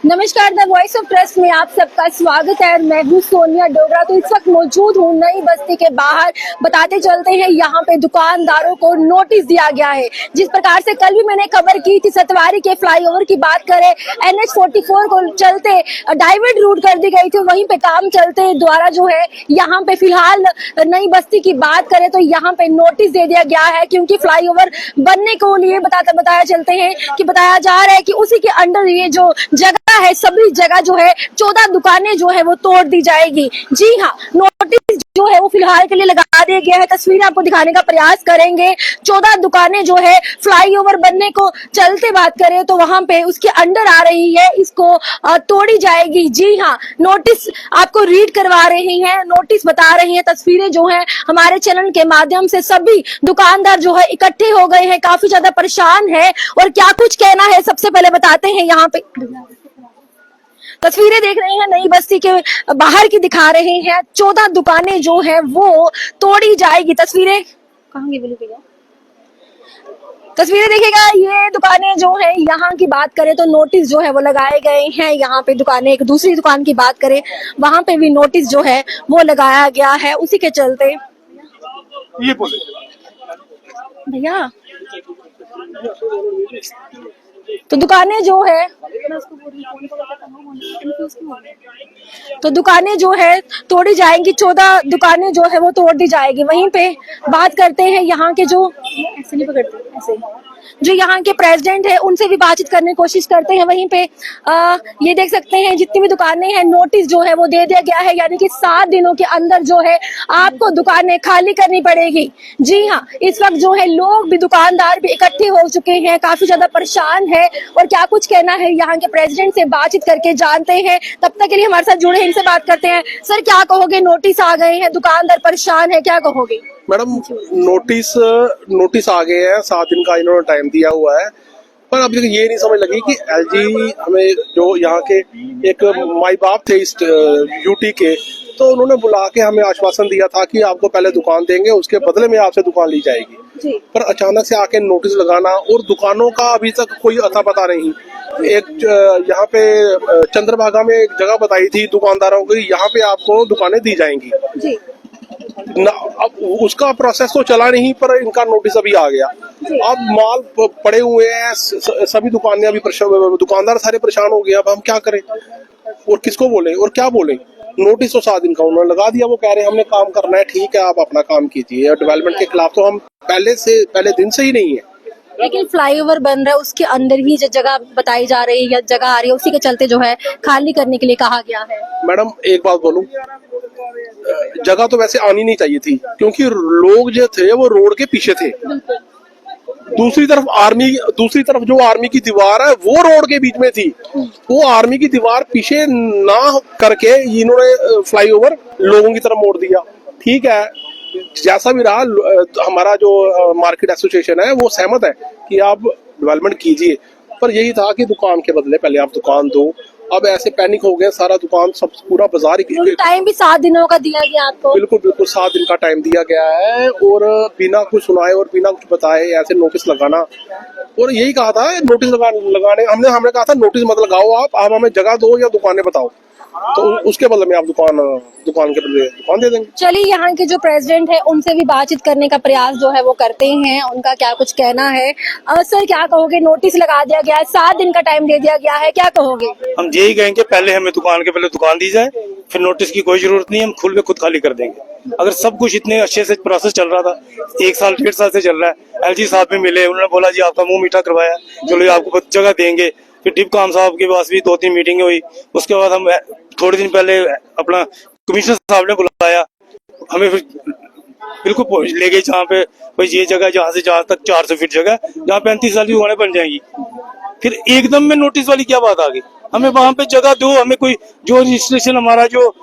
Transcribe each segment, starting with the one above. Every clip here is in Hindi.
नमस्कार, द वॉइस ऑफ ट्रस्ट में आप सबका स्वागत है। मैं हूँ सोनिया डोगरा। तो इस वक्त मौजूद हूँ नई बस्ती के बाहर। बताते चलते हैं, यहाँ पे दुकानदारों को नोटिस दिया गया है। जिस प्रकार से कल भी मैंने खबर की थी, सतवारी के फ्लाईओवर की बात करें, NH44 को चलते डाइवर्ट रूट कर दी गई थी, वहीं पे काम चलते द्वारा जो है यहाँ पे फिलहाल नई बस्ती की बात करें तो यहाँ पे नोटिस दे दिया गया है, क्योंकि फ्लाईओवर बनने को लिए बताया चलते हैं कि बताया जा रहा है कि उसी के अंडर ये जो जगह है, सभी जगह जो है 14 दुकानें जो है वो तोड़ दी जाएगी। जी हाँ, नोटिस जो है वो फिलहाल के लिए लगा दिया गया है। तस्वीरें आपको दिखाने का प्रयास करेंगे। 14 दुकानें जो है फ्लाईओवर बनने को चलते बात करें तो वहां पे उसके अंडर आ रही है, इसको तोड़ी जाएगी। जी हाँ, नोटिस आपको रीड करवा रही हैं, नोटिस बता रही हैं। तस्वीरें जो है हमारे चैनल के माध्यम से सभी दुकानदार जो है इकट्ठे हो गए हैं, काफी ज्यादा परेशान है और क्या कुछ कहना है सबसे पहले बताते हैं। यहाँ पे तस्वीरें देख रहे हैं, नई बस्ती के बाहर की दिखा रहे हैं। 14 दुकानें जो है वो तोड़ी जाएगी। तस्वीरें कहाँ गई बोलो भैया? तस्वीरें देखिएगा, ये दुकानें जो है यहाँ की बात करें तो नोटिस जो है वो लगाए गए हैं। यहाँ पे दुकानें, एक दूसरी दुकान की बात करें वहां पे भी नोटिस जो है वो लगाया गया है। उसी के चलते ये बोले भैया तो दुकानें जो है जो है तोड़ी जाएंगी। 14 दुकानें जो है वो तोड़ दी जाएगी। वहीं पे बात करते हैं यहाँ के जो ऐसे नहीं पकड़ते, ऐसे जो यहाँ के प्रेसिडेंट है उनसे भी बातचीत करने की कोशिश करते हैं। वहीं पे ये देख सकते हैं जितनी भी दुकानें हैं, नोटिस जो है वो दे दिया गया है, यानी कि 7 दिनों के अंदर जो है आपको दुकानें खाली करनी पड़ेगी। जी हाँ, इस वक्त जो है लोग भी, दुकानदार भी इकट्ठे हो चुके हैं, काफी ज्यादा परेशान है और क्या कुछ कहना है यहाँ के प्रेसिडेंट से बातचीत करके जानते हैं। तब तक के लिए हमारे साथ जुड़े हैं, इनसे बात करते हैं। सर, क्या कहोगे? नोटिस आ गए हैं, दुकानदार परेशान है, क्या कहोगे? मैडम, नोटिस आ गए हैं, 7 दिन का इन्होंने टाइम दिया हुआ है, पर अभी तक ये नहीं समझ लगी कि LG हमें, जो यहाँ के एक माई बाप थे इस यूटी के, तो उन्होंने बुला के हमें आश्वासन दिया था कि आपको पहले दुकान देंगे, उसके बदले में आपसे दुकान ली जाएगी जी। पर अचानक से आके नोटिस लगाना, और दुकानों का अभी तक कोई अता पता नहीं। एक यहाँ पे चंद्रभागा में एक जगह बताई थी दुकानदारों को, यहाँ पे आपको दुकानें दी जाएंगी जी। अब उसका प्रोसेस तो चला नहीं, पर इनका नोटिस अभी आ गया। अब माल पड़े हुए हैं, सभी दुकानें अभी दुकानदार सारे परेशान हो गए। अब हम क्या करें और किसको बोले और क्या बोले? नोटिस तो 7 दिन का उन्होंने लगा दिया। वो कह रहे हैं हमने काम करना है, ठीक है, आप अपना काम कीजिए। डेवलपमेंट के खिलाफ तो हम पहले दिन से ही नहीं है। लेकिन फ्लाईओवर बन रहा है, उसके अंदर ही जो जगह बताई जा रही है या जगह आ रही है, उसी के चलते जो है खाली करने के लिए कहा गया है। मैडम, एक बात बोलूं, जगह तो वैसे आनी नहीं चाहिए थी, क्योंकि लोग जो थे वो रोड के पीछे थे। दूसरी तरफ जो आर्मी की दीवार है वो रोड के बीच में थी। वो आर्मी की दीवार पीछे ना करके इन्होंने फ्लाईओवर लोगों की तरफ मोड़ दिया। ठीक है, जैसा भी रहा, हमारा जो मार्केट एसोसिएशन है वो सहमत है कि आप डेवलपमेंट कीजिए, पर यही था कि दुकान के बदले पहले आप दुकान दो। अब ऐसे पैनिक हो गए, सारा दुकान, सब पूरा बाजार ही। टाइम भी 7 दिनों का दिया गया आपको? बिल्कुल 7 दिन का टाइम दिया गया है, और बिना कुछ सुनाए और बिना कुछ बताए ऐसे नोटिस लगाना। और यही कहा था नोटिस लगाने, हमने कहा था नोटिस मत लगाओ, आप हमें जगह दो या दुकानें बताओ, तो उसके बदले में आप दुकान के बदले दुकान दे देंगे। चलिए, यहाँ के जो प्रेसिडेंट है उनसे भी बातचीत करने का प्रयास जो है वो करते हैं, उनका क्या कुछ कहना है। सर, क्या कहोगे? नोटिस लगा दिया गया है, 7 दिन का टाइम दे दिया गया है, क्या कहोगे? हम यही कहेंगे, पहले हमें पहले दुकान दी जाए, फिर नोटिस की कोई जरूरत नहीं, हम खुद खाली कर देंगे। अगर सब कुछ इतने अच्छे से प्रोसेस चल रहा था, 1 साल 1.5 साल से चल रहा है, LG साहब भी मिले, उन्होंने बोला जी आपका मुंह मीठा करवाया, चलो आपको जगह देंगे। फिर डिपकाम साहब के पास भी 2-3 मीटिंग हुई। उसके बाद हम थोड़े दिन पहले अपना कमिश्नर साहब ने बुलाया, हमें फिर बिल्कुल ले गए जहाँ पे भाई ये जगह, जहाँ से जहाँ तक 400 फीट जगह, जहाँ 35 साल की दुकानें बन जाएंगी। फिर एकदम में नोटिस वाली क्या बात आ गई? हमें वहां पे जगह दो, हमें कोई जो रजिस्ट्रेशन हमारा, जो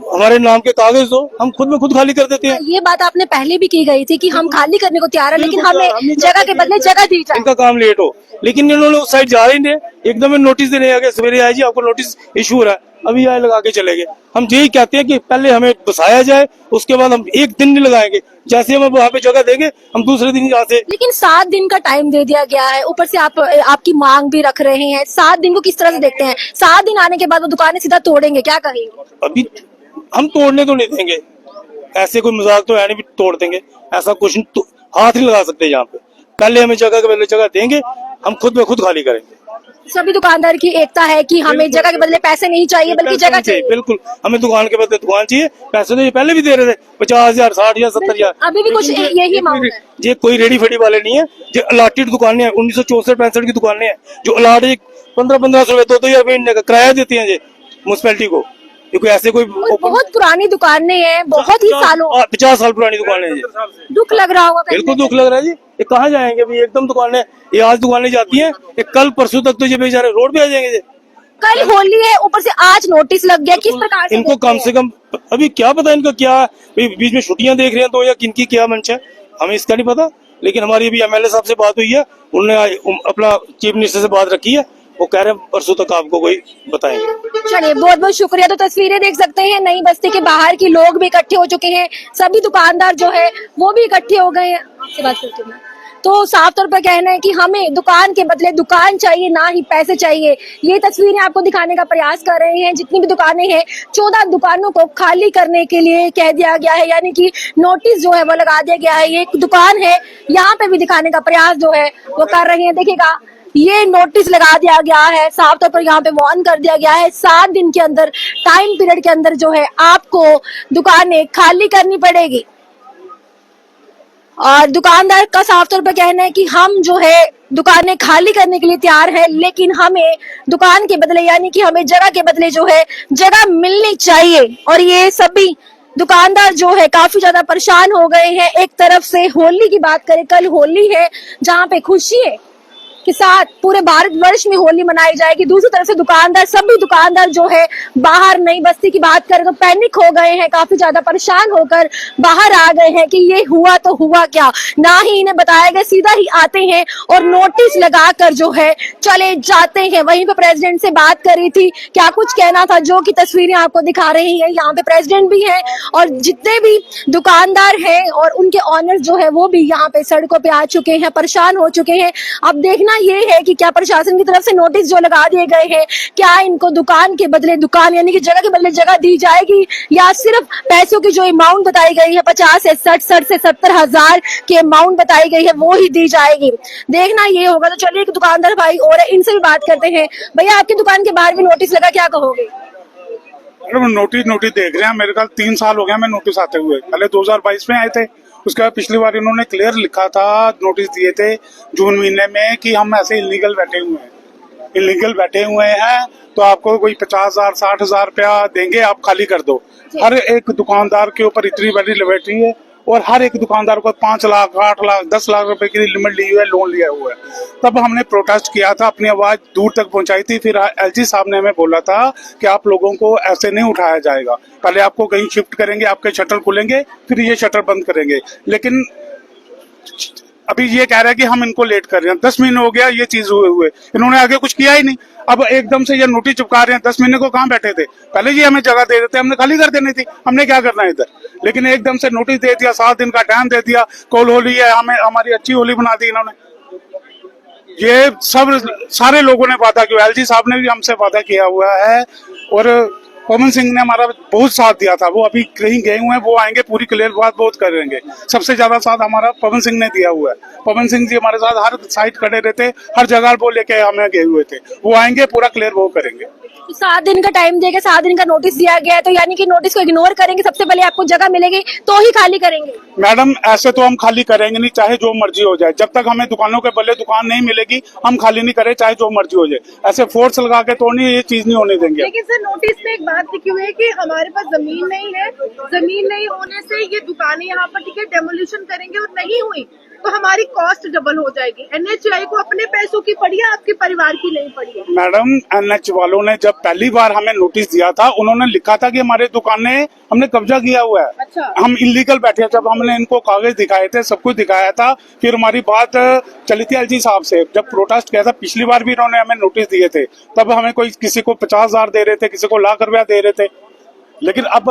हमारे नाम के कागज दो, हम खुद खाली कर देते हैं। ये बात आपने पहले भी की गई थी कि हम खाली करने को तैयार है, लेकिन हमें जगह के बदले जगह दी जाए। इनका काम लेट हो, लेकिन इन्होंने उस साइड जा रहे हैं, एकदम में नोटिस देने आ गए। सवेरे आए जी आपको नोटिस इशू हो रहा है, अभी आए लगा के चले गए। हम यही कहते हैं कि पहले हमें बसाया जाए, उसके बाद हम एक दिन नहीं लगाएंगे। जैसे हम वहाँ पे जगह देंगे, हम दूसरे दिन यहाँ से। लेकिन 7 दिन का टाइम दे दिया गया है, ऊपर से आप आपकी मांग भी रख रहे हैं। 7 दिन को किस तरह से देखते हैं? 7 दिन आने के बाद वो दुकानें सीधा तोड़ेंगे, क्या कहेंगे? अभी हम तोड़ने तो नहीं देंगे, ऐसे कोई मजाक तो है नहीं भी तोड़ देंगे, ऐसा कुछ नहीं, तो हाथ नहीं लगा सकते यहाँ पे। पहले हमें जगह के बदले जगह देंगे, हम खुद ब खुद खाली करेंगे। सभी दुकानदार की एकता है कि हमें जगह के बदले पैसे नहीं चाहिए बल्कि जगह चाहिए। बिल्कुल, हमें दुकान के बदले दुकान चाहिए। पैसे तो ये पहले भी दे रहे थे, 50,000, 60,000, 70,000। अभी भी कुछ यही मांग है। ये कोई रेडी फेडी वाले नहीं है, जो अलाटेड दुकानें हैं, 1964-65 की दुकानें हैं, जो अलाट 1500 रुपए 2,000 रुपए का किराया देती हैं म्यूनसिपैलिटी को। ये कोई ऐसे कोई और बहुत पुरानी दुकानें हैं, बहुत ही सालों 50 साल पुरानी दुकानें हैं ये। दुख लग रहा होगा। बिल्कुल दुख लग रहा है जी। ये कहाँ जाएंगे अभी? एकदम दुकानें, ये आज दुकानें जाती हैं, ये कल परसों तक तो ये बेचारे रोड पे आ जाएंगे। कल होली है, ऊपर से आज नोटिस लग गया, किस प्रकार से इनको कम से कम अभी क्या पता इनका क्या बीच में छुट्टियां देख रहे हैं तो, या किनकी क्या मंच है, हमें इसका नहीं पता। लेकिन हमारी अभी एमएलए साहब से बात हुई है, उन्होंने अपना चीफ मिनिस्टर से बात रखी है, वो कह रहे हैं परसों तक आपको कोई बताएंगे। चलिए, बहुत बहुत शुक्रिया। तो तस्वीरें देख सकते हैं, नई बस्ती के बाहर की लोग भी इकट्ठे हो चुके हैं, सभी दुकानदार जो है वो भी इकट्ठे हो गए हैं। आपसे बात करती हूँ। तो साफ तौर पर कहना है कि हमें दुकान के बदले दुकान चाहिए, ना ही पैसे चाहिए। ये तस्वीरें आपको दिखाने का प्रयास कर रहे हैं। जितनी भी दुकानें हैं, 14 दुकानों को खाली करने के लिए कह दिया गया है, यानी कि नोटिस जो है वो लगा दिया गया है। ये एक दुकान है, यहाँ पे भी दिखाने का प्रयास जो है वो कर रहे हैं। देखिएगा, ये नोटिस लगा दिया गया है, साफ तौर पर यहाँ पे वार्न कर दिया गया है, 7 दिन के अंदर, टाइम पीरियड के अंदर जो है आपको दुकानें खाली करनी पड़ेगी। और दुकानदार का साफ तौर पर कहना है कि हम जो है दुकानें खाली करने के लिए तैयार है, लेकिन हमें दुकान के बदले, यानी कि हमें जगह के बदले जो है जगह मिलनी चाहिए। और ये सभी दुकानदार जो है काफी ज्यादा परेशान हो गए हैं। एक तरफ से होली की बात करें, कल होली है, जहाँ पे खुशी है के साथ पूरे भारतवर्ष में होली मनाई जाएगी। दूसरी तरफ से दुकानदार, सभी दुकानदार जो है बाहर नई बस्ती की बात करें तो पैनिक हो गए हैं, काफी ज्यादा परेशान होकर बाहर आ गए हैं कि ये हुआ तो हुआ क्या। ना ही इन्हें बताया गया, सीधा ही आते हैं और नोटिस लगाकर जो है चले जाते हैं। वहीं पे प्रेसिडेंट से बात करी थी, क्या कुछ कहना था, जो की तस्वीरें आपको दिखा रही है। यहाँ पे प्रेसिडेंट भी है और जितने भी दुकानदार हैं और उनके ऑनर्स जो है वो भी यहाँ पे सड़कों पे आ चुके हैं, परेशान हो चुके हैं। अब देखना ये है कि क्या प्रशासन की तरफ से नोटिस जो लगा दिए गए हैं, क्या इनको दुकान के बदले दुकान, यानी कि जगह के बदले जगह दी जाएगी, या सिर्फ पैसों की जो अमाउंट बताई गई है 50 से 60 से 70 हजार की अमाउंट बताई गई है वो ही दी जाएगी। देखना ये होगा। तो चलिए, एक दुकानदार भाई और है, इनसे भी बात करते हैं। भैया, आपकी दुकान के बाहर भी नोटिस लगा, क्या कहोगे? नोटिस देख रहे हैं, मेरे ख्याल 3 साल हो गया मैं नोटिस आते हुए। पहले 2022 में आए थे, उसके बाद पिछली बार इन्होंने क्लियर लिखा था, नोटिस दिए थे जून महीने में कि हम ऐसे इलीगल बैठे हुए हैं तो आपको कोई 50,000 60,000 रुपया देंगे, आप खाली कर दो। हर एक दुकानदार के ऊपर इतनी बड़ी लिमिट है और हर एक दुकानदार को 5 लाख 8 लाख 10 लाख रुपए की लिमिट ली हुई है, लोन लिया हुआ है। तब हमने प्रोटेस्ट किया था, अपनी आवाज दूर तक पहुंचाई थी। फिर एलजी साहब ने हमें बोला था कि आप लोगों को ऐसे नहीं उठाया जाएगा, पहले आपको कहीं शिफ्ट करेंगे, आपके शटर खुलेंगे, फिर ये शटर बंद करेंगे। लेकिन अभी ये कह रहे हैं कि हम इनको लेट कर रहे हैं। 10 महीने हो गया ये चीज हुए, इन्होंने आगे कुछ किया ही नहीं। अब एकदम से ये नोटिस चिपका रहे हैं। 10 महीने को कहाँ बैठे थे? पहले ये हमें जगह दे देते, हमने खाली कर देनी थी, हमने क्या करना है इधर। लेकिन एकदम से नोटिस दे दिया, 7 दिन का टाइम दे दिया। कल होली है, हमें हमारी अच्छी होली बना दी इन्होंने। ये सब सारे लोगों ने वादा किया, एलजी साहब ने भी हमसे वादा किया हुआ है और पवन सिंह ने हमारा बहुत साथ दिया था। वो अभी कहीं गए हुए हैं, वो आएंगे, पूरी क्लियर बात बहुत करेंगे। सबसे ज्यादा साथ हमारा पवन सिंह ने दिया हुआ है। पवन सिंह जी हमारे साथ हर साइड खड़े रहते, हर जगह वो लेके हमें गए हुए थे। वो आएंगे, पूरा क्लियर वो करेंगे। 7 दिन का टाइम दिया गया, 7 दिन का नोटिस दिया गया है, तो यानी कि नोटिस को इग्नोर करेंगे, सबसे पहले आपको जगह मिलेगी तो ही खाली करेंगे? मैडम, ऐसे तो हम खाली करेंगे नहीं, चाहे जो मर्जी हो जाए। जब तक हमें दुकानों के बदले दुकान नहीं मिलेगी, हम खाली नहीं करें, चाहे जो मर्जी हो जाए। ऐसे फोर्स लगा के तो नहीं, ये चीज नहीं होने देंगे। लेकिन सर, नोटिस में एक बात लिखी हुई है कि हमारे पास जमीन नहीं है, जमीन नहीं होने से ये दुकानें यहाँ पर ठीक है डेमोलिशन करेंगे, और नहीं हुई तो हमारी कॉस्ट डबल हो जाएगी। NHAI को अपने पैसों की पड़ी है, आपके परिवार की नहीं पड़ी है। मैडम, NH वालों ने जब पहली बार हमें नोटिस दिया था, उन्होंने लिखा था कि हमारे दुकानें हमने कब्जा किया हुआ है। अच्छा। हम इलीगल बैठे हैं। जब हमने इनको कागज दिखाए थे, सब कुछ दिखाया था, फिर हमारी बात चली थी LG साहब से। जब प्रोटेस्ट किया था पिछली बार भी इन्होंने हमें नोटिस दिए थे, तब हमें कोई किसी को 50,000 दे रहे थे, किसी को लाख रुपया दे रहे थे। लेकिन अब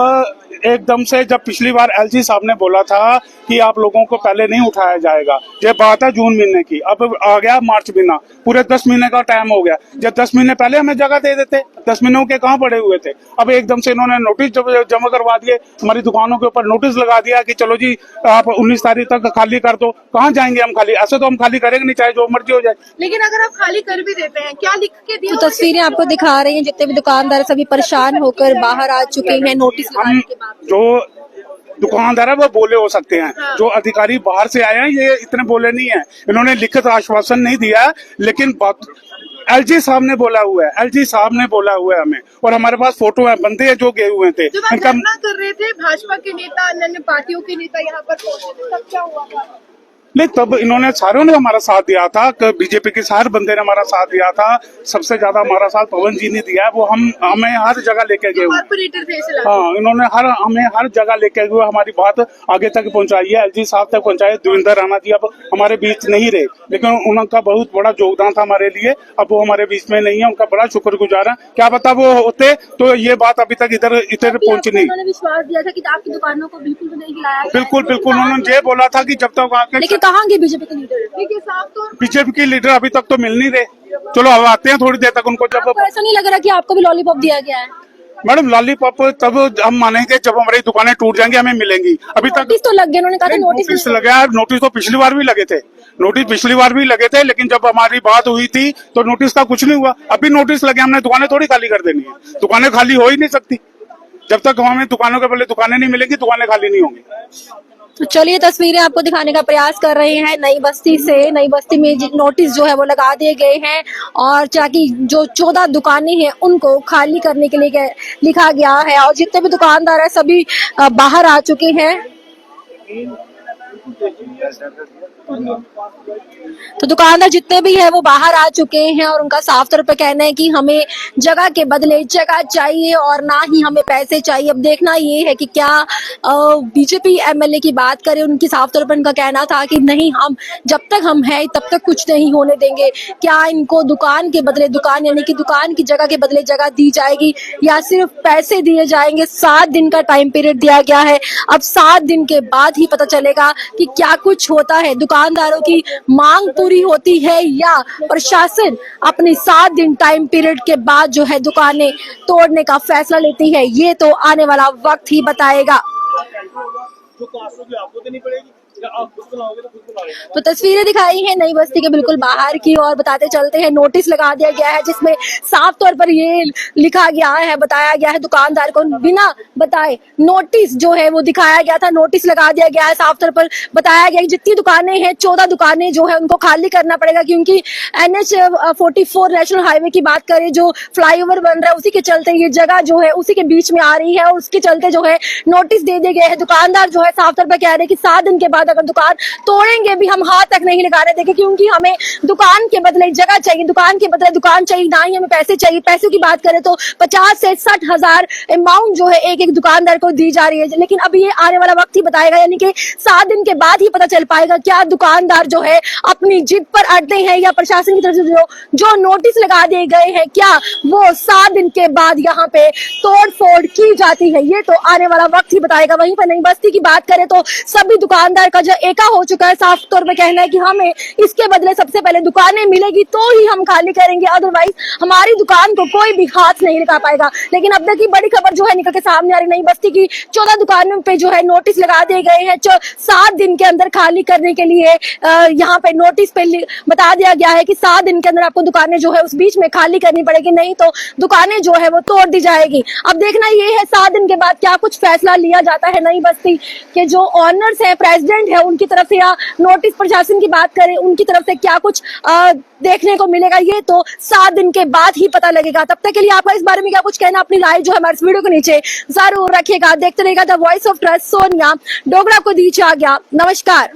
एकदम से जब पिछली बार LG साहब ने बोला था कि आप लोगों को पहले नहीं उठाया जाएगा, ये बात है जून महीने की, अब आ गया मार्च महीना, पूरे 10 महीने का टाइम हो गया। जब 10 महीने पहले हमें जगह दे देते, 10 महीनों के कहाँ पड़े हुए थे। अब एकदम से इन्होंने नोटिस जमा करवा दिए, हमारी दुकानों के ऊपर नोटिस लगा दिया कि चलो जी आप 19 तारीख तक खाली कर दो। कहाँ जाएंगे हम खाली? ऐसे तो हम खाली करेंगे नहीं, चाहे जो मर्जी हो जाए। लेकिन अगर आप खाली कर भी देते हैं, क्या लिख के दिया? तो तस्वीरें आपको दिखा रही हैं, जितने भी दुकानदार सभी परेशान होकर बाहर आ चुके हैं नोटिस लगाने के बाद। जो दुकानदार है वो बोले हो सकते हैं, जो अधिकारी बाहर से आए हैं ये इतने बोले नहीं है। इन्होंने लिखित आश्वासन नहीं दिया, लेकिन LG साहब ने बोला हुआ है, LG साहब ने बोला हुआ है हमें, और हमारे पास फोटो है, बंदे हैं जो गए हुए थे। जब आप धरना कर रहे थे, भाजपा के नेता, अन्य पार्टियों के नेता यहाँ पर पहुंचे थे, तब क्या हुआ था? नहीं, तब इन्होंने सारों ने हमारा साथ दिया था। बीजेपी के सारे बंदे ने हमारा साथ दिया था। सबसे ज्यादा हमारा साथ पवन जी ने दिया है। वो हमें हर जगह लेके गए हुए। कॉर्पोरेटर थे इस इलाके हाँ, इन्होंने हमें हर जगह लेके गए, हमारी बात आगे तक पहुंचाई है, LG साहब तक पहुंचाई है। देवेंद्र राणा जी अब हमारे बीच नहीं रहे, लेकिन उनका बहुत बड़ा योगदान था हमारे लिए। अब वो हमारे बीच में नहीं है, उनका बड़ा शुक्रगुजार है। क्या पता वो होते तो ये बात अभी तक इधर पहुंची नहीं। उन्होंने विश्वास दिया था कि आपकी दुकानों को बिल्कुल भी नहीं हिलाया जाएगा। बिल्कुल, उन्होंने ये बोला था कि जब तक आके, लेकिन कहाँ गए बीजेपी के लीडर? देखिए साहब, तो बीजेपी के लीडर अभी तक तो मिल नहीं रहे। चलो अब आते हैं थोड़ी देर तक उनको। जब आपको ऐसा नहीं लग रहा कि आपको भी लॉलीपॉप दिया गया है? मैडम, लॉलीपॉप तब हम मानेंगे जब हमारी दुकानें टूट जाएंगी, हमें मिलेंगी। अभी तक नोटिस तो लग गया, उन्होंने कहा था नोटिस लगा है। नोटिस तो पिछली बार भी लगे थे, नोटिस पिछली बार भी लगे थे, लेकिन जब हमारी बात हुई थी तो नोटिस का कुछ नहीं हुआ। अभी नोटिस लगे, हमने दुकानें थोड़ी खाली कर देनी है। दुकानें खाली हो ही नहीं सकती जब तक हमें दुकानों के पहले दुकानें नहीं मिलेंगी, दुकानें खाली नहीं होंगी। तो चलिए तस्वीरें आपको दिखाने का प्रयास कर रहे हैं नई बस्ती से। नई बस्ती में नोटिस जो है वो लगा दिए गए हैं, और ताकि जो 14 दुकानें हैं उनको खाली करने के लिए लिखा गया है, और जितने भी दुकानदार हैं सभी बाहर आ चुके हैं। तो दुकानदार जितने भी है वो बाहर आ चुके हैं, और उनका साफ तौर पर कहना है कि हमें जगह के बदले जगह चाहिए और ना ही हमें पैसे चाहिए। अब देखना ये है कि क्या बीजेपी MLA की बात करें, उनकी साफ तौर पर उनका कहना था कि नहीं, हम जब तक हम हैं तब तक कुछ नहीं होने देंगे। क्या इनको दुकान के बदले दुकान, यानी कि दुकान की जगह के बदले जगह दी जाएगी, या सिर्फ पैसे दिए जाएंगे? 7 दिन का टाइम पीरियड दिया गया है। अब 7 दिन के बाद ही पता चलेगा कि क्या कुछ होता है। दुकानदारों की मांग पूरी होती है या प्रशासन अपनी 7 दिन टाइम पीरियड के बाद जो है दुकानें तोड़ने का फैसला लेती है, ये तो आने वाला वक्त ही बताएगा। तो तस्वीरें दिखाई हैं नई बस्ती के बिल्कुल बाहर की, और बताते चलते हैं नोटिस लगा दिया गया है जिसमें साफ तौर पर ये लिखा गया है, बताया गया है दुकानदार को बिना बताए नोटिस जो है वो दिखाया गया था, नोटिस लगा दिया गया है। साफ तौर पर बताया गया कि जितनी दुकानें हैं 14 दुकानें जो है उनको खाली करना पड़ेगा, क्योंकि NH 44 नेशनल हाईवे की बात करें, जो फ्लाईओवर बन रहा है उसी के चलते ये जगह जो है उसी के बीच में आ रही है, और उसके चलते जो है नोटिस दे दिए गए हैं। दुकानदार जो है साफ तौर पर कह रहे हैं कि 7 दिन के बाद अगर दुकान तोड़ेंगे भी हम हाथ तक नहीं लगाने देंगे, क्योंकि हमें दुकान के बदले जगह चाहिए, दुकान के बदले दुकान चाहिए, ना ही हमें पैसे चाहिए। पैसों की बात करें तो 50 से 60 हजार अमाउंट जो है एक एक दुकानदार को दी जा रही है, लेकिन अभी ये आने वाला वक्त ही बताएगा, यानी कि 7 दिन के बाद ही पता चल पाएगा क्या दुकानदार जो है अपनी जिद पर अड़ते हैं, या प्रशासन की तरफ से जो नोटिस लगा दिए गए हैं क्या वो 7 दिन के बाद यहाँ पे तोड़ फोड़ की जाती है, ये तो आने वाला वक्त ही बताएगा। वहीं पर नई बस्ती की बात करें तो सभी दुकानदार का जो एका हो चुका है, साफ तौर पे कहना है कि हमें इसके बदले सबसे पहले दुकानें मिलेगी तो ही हम खाली करेंगे, अदरवाइज हमारी दुकान को कोई भी हाथ नहीं लगा पाएगा। लेकिन अब तक की बड़ी खबर जो है निकल के सामने आ रही, नई बस्ती की 14 दुकानों पे जो है नोटिस लगा दिए गए हैं 7 दिन के अंदर खाली करने के लिए। यहाँ पे नोटिस पे बता दिया गया है कि 7 दिन के अंदर आपको दुकानें जो है उस बीच में खाली करनी पड़ेगी, नहीं तो दुकानें जो है वो तोड़ दी जाएगी। अब देखना ये है 7 दिन के बाद क्या कुछ फैसला लिया जाता है। नई बस्ती के जो ऑनर्स है, प्रेसिडेंट है, उनकी तरफ से, या नोटिस प्रशासन की बात करें उनकी तरफ से क्या कुछ देखने को मिलेगा, ये तो 7 दिन के बाद ही पता लगेगा। तब तक के लिए आपका इस बारे में क्या कुछ कहना, अपनी राय जो है हमारे इस वीडियो के नीचे जरूर रखिएगा। देखते रहेगा the voice of trust. Sonia Dogra को दीजिए आज्ञा। नमस्कार।